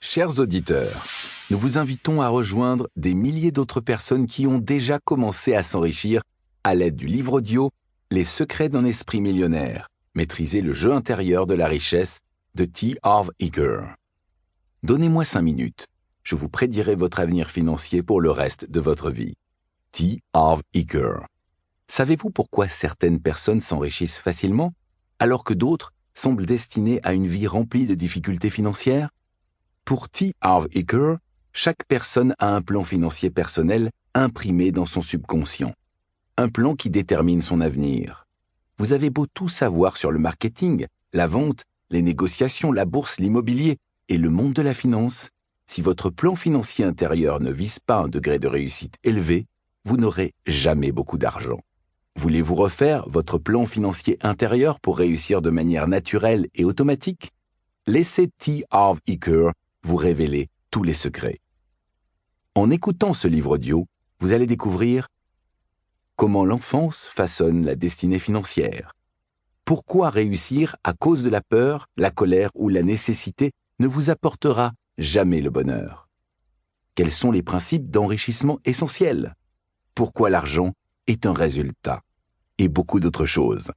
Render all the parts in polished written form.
Chers auditeurs, nous vous invitons à rejoindre des milliers d'autres personnes qui ont déjà commencé à s'enrichir à l'aide du livre audio « Les secrets d'un esprit millionnaire », maîtriser le jeu intérieur de la richesse de T. Harv Eker. Donnez-moi 5 minutes, je vous prédirai votre avenir financier pour le reste de votre vie. T. Harv Eker. Savez-vous pourquoi certaines personnes s'enrichissent facilement, alors que d'autres semblent destinées à une vie remplie de difficultés financières? Pour T. Harv Eker, chaque personne a un plan financier personnel imprimé dans son subconscient. Un plan qui détermine son avenir. Vous avez beau tout savoir sur le marketing, la vente, les négociations, la bourse, l'immobilier et le monde de la finance, si votre plan financier intérieur ne vise pas un degré de réussite élevé, vous n'aurez jamais beaucoup d'argent. Voulez-vous refaire votre plan financier intérieur pour réussir de manière naturelle et automatique? Laissez T. Harv Eker vous révéler tous les secrets. En écoutant ce livre audio, vous allez découvrir comment l'enfance façonne la destinée financière. Pourquoi réussir à cause de la peur, la colère ou la nécessité ne vous apportera jamais le bonheur. Quels sont les principes d'enrichissement essentiels? Pourquoi l'argent est un résultat? Et beaucoup d'autres choses.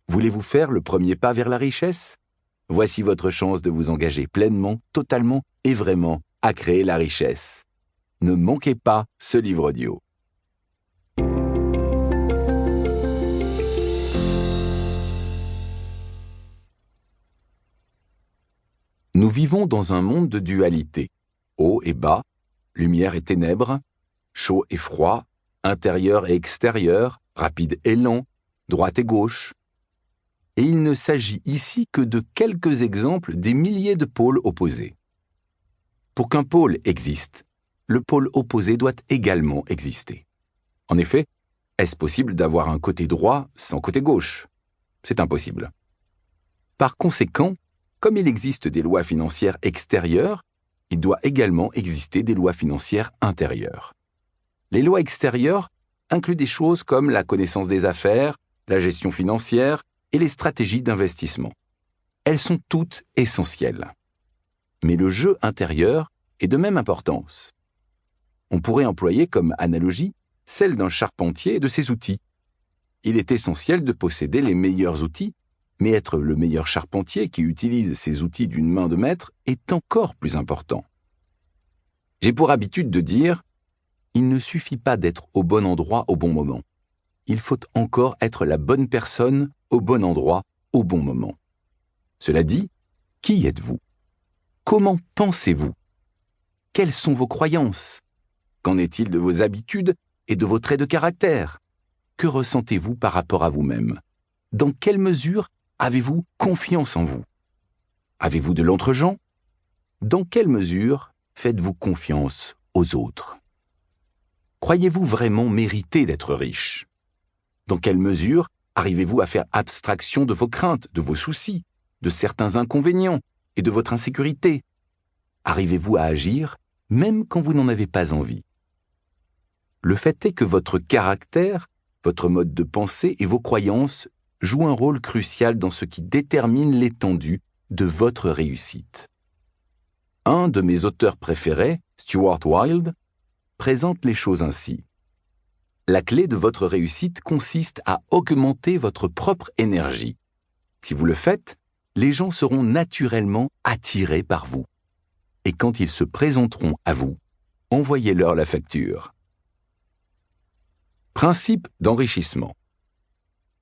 Voulez-vous faire le premier pas vers la richesse? Voici votre chance de vous engager pleinement, totalement et vraiment à créer la richesse. Ne manquez pas ce livre audio. Nous vivons dans un monde de dualité, haut et bas, lumière et ténèbres, chaud et froid, intérieur et extérieur, rapide et lent, droite et gauche. Et il ne s'agit ici que de quelques exemples des milliers de pôles opposés. Pour qu'un pôle existe, le pôle opposé doit également exister. En effet, est-ce possible d'avoir un côté droit sans côté gauche? C'est impossible. Par conséquent, comme il existe des lois financières extérieures, il doit également exister des lois financières intérieures. Les lois extérieures incluent des choses comme la connaissance des affaires, la gestion financière et les stratégies d'investissement. Elles sont toutes essentielles. Mais le jeu intérieur est de même importance. On pourrait employer comme analogie celle d'un charpentier et de ses outils. Il est essentiel de posséder les meilleurs outils, mais être le meilleur charpentier qui utilise ces outils d'une main de maître est encore plus important. J'ai pour habitude de dire « Il ne suffit pas d'être au bon endroit au bon moment. Il faut encore être la bonne personne au bon endroit au bon moment. » Cela dit, qui êtes-vous? Comment pensez-vous? Quelles sont vos croyances? Qu'en est-il de vos habitudes et de vos traits de caractère? Que ressentez-vous par rapport à vous-même? Dans quelle mesure avez-vous confiance en vous? Avez-vous de l'entre-gens? Dans quelle mesure faites-vous confiance aux autres? Croyez-vous vraiment mériter d'être riche? Dans quelle mesure arrivez-vous à faire abstraction de vos craintes, de vos soucis, de certains inconvénients et de votre insécurité? Arrivez-vous à agir même quand vous n'en avez pas envie? Le fait est que votre caractère, votre mode de pensée et vos croyances jouent un rôle crucial dans ce qui détermine l'étendue de votre réussite. Un de mes auteurs préférés, Stuart Wilde, présente les choses ainsi. La clé de votre réussite consiste à augmenter votre propre énergie. Si vous le faites, les gens seront naturellement attirés par vous. Et quand ils se présenteront à vous, envoyez-leur la facture. Principe d'enrichissement.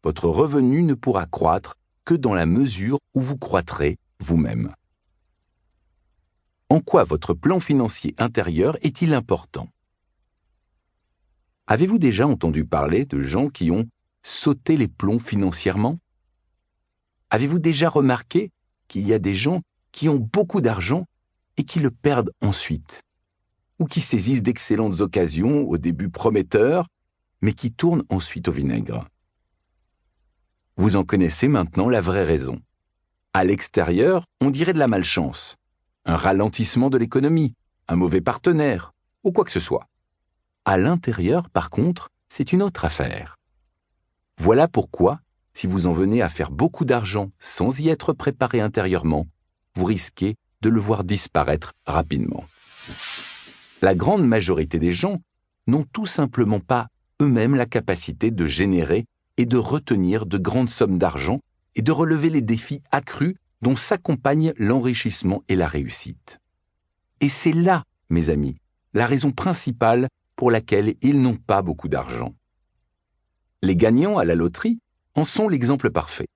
Votre revenu ne pourra croître que dans la mesure où vous croîtrez vous-même. En quoi votre plan financier intérieur est-il important? Avez-vous déjà entendu parler de gens qui ont sauté les plombs financièrement? Avez-vous déjà remarqué qu'il y a des gens qui ont beaucoup d'argent et qui le perdent ensuite? Ou qui saisissent d'excellentes occasions au début prometteurs, mais qui tournent ensuite au vinaigre? Vous en connaissez maintenant la vraie raison. À l'extérieur, on dirait de la malchance, un ralentissement de l'économie, un mauvais partenaire, ou quoi que ce soit. À l'intérieur, par contre, c'est une autre affaire. Voilà pourquoi, si vous en venez à faire beaucoup d'argent sans y être préparé intérieurement, vous risquez de le voir disparaître rapidement. La grande majorité des gens n'ont tout simplement pas eux-mêmes la capacité de générer et de retenir de grandes sommes d'argent et de relever les défis accrus dont s'accompagnent l'enrichissement et la réussite. Et c'est là, mes amis, la raison principale pour laquelle ils n'ont pas beaucoup d'argent. Les gagnants à la loterie en sont l'exemple parfait.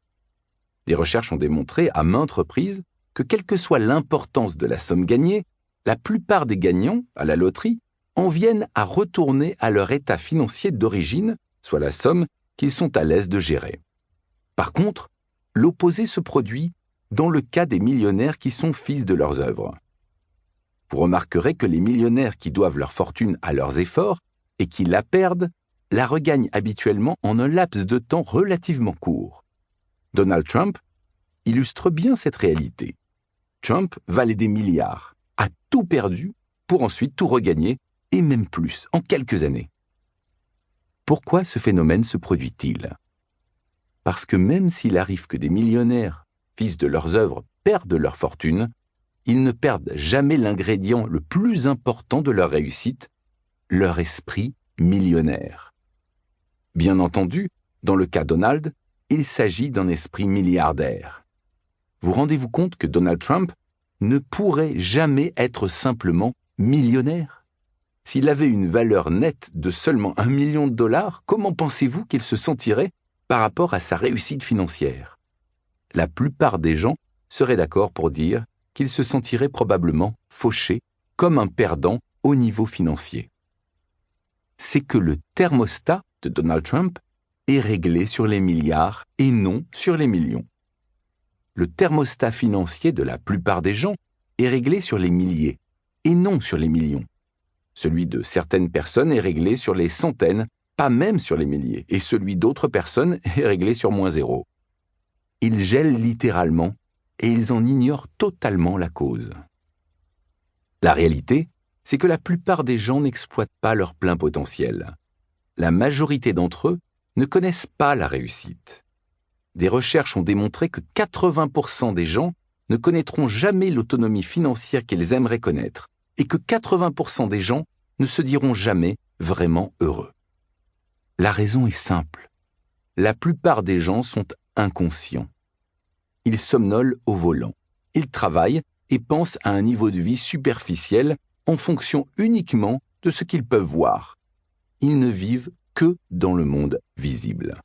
Les recherches ont démontré à maintes reprises que quelle que soit l'importance de la somme gagnée, la plupart des gagnants à la loterie en viennent à retourner à leur état financier d'origine, soit la somme qu'ils sont à l'aise de gérer. Par contre, l'opposé se produit dans le cas des millionnaires qui sont fils de leurs œuvres. Vous remarquerez que les millionnaires qui doivent leur fortune à leurs efforts et qui la perdent, la regagnent habituellement en un laps de temps relativement court. Donald Trump illustre bien cette réalité. Trump valait des milliards, a tout perdu pour ensuite tout regagner, et même plus, en quelques années. Pourquoi ce phénomène se produit-il ? Parce que même s'il arrive que des millionnaires, fils de leurs œuvres, perdent leur fortune, ils ne perdent jamais l'ingrédient le plus important de leur réussite, leur esprit millionnaire. Bien entendu, dans le cas Donald, il s'agit d'un esprit milliardaire. Vous rendez-vous compte que Donald Trump ne pourrait jamais être simplement millionnaire ? S'il avait une valeur nette de seulement $1 million, comment pensez-vous qu'il se sentirait par rapport à sa réussite financière ? La plupart des gens seraient d'accord pour dire qu'il se sentirait probablement fauché comme un perdant au niveau financier. C'est que le thermostat de Donald Trump est réglé sur les milliards et non sur les millions. Le thermostat financier de la plupart des gens est réglé sur les milliers et non sur les millions. Celui de certaines personnes est réglé sur les centaines, pas même sur les milliers, et celui d'autres personnes est réglé sur -0. Ils gèlent littéralement et ils en ignorent totalement la cause. La réalité, c'est que la plupart des gens n'exploitent pas leur plein potentiel. La majorité d'entre eux ne connaissent pas la réussite. Des recherches ont démontré que 80% des gens ne connaîtront jamais l'autonomie financière qu'ils aimeraient connaître et que 80% des gens ne se diront jamais vraiment heureux. La raison est simple. La plupart des gens sont inconscients. Ils somnolent au volant. Ils travaillent et pensent à un niveau de vie superficiel en fonction uniquement de ce qu'ils peuvent voir. Ils ne vivent que dans le monde visible.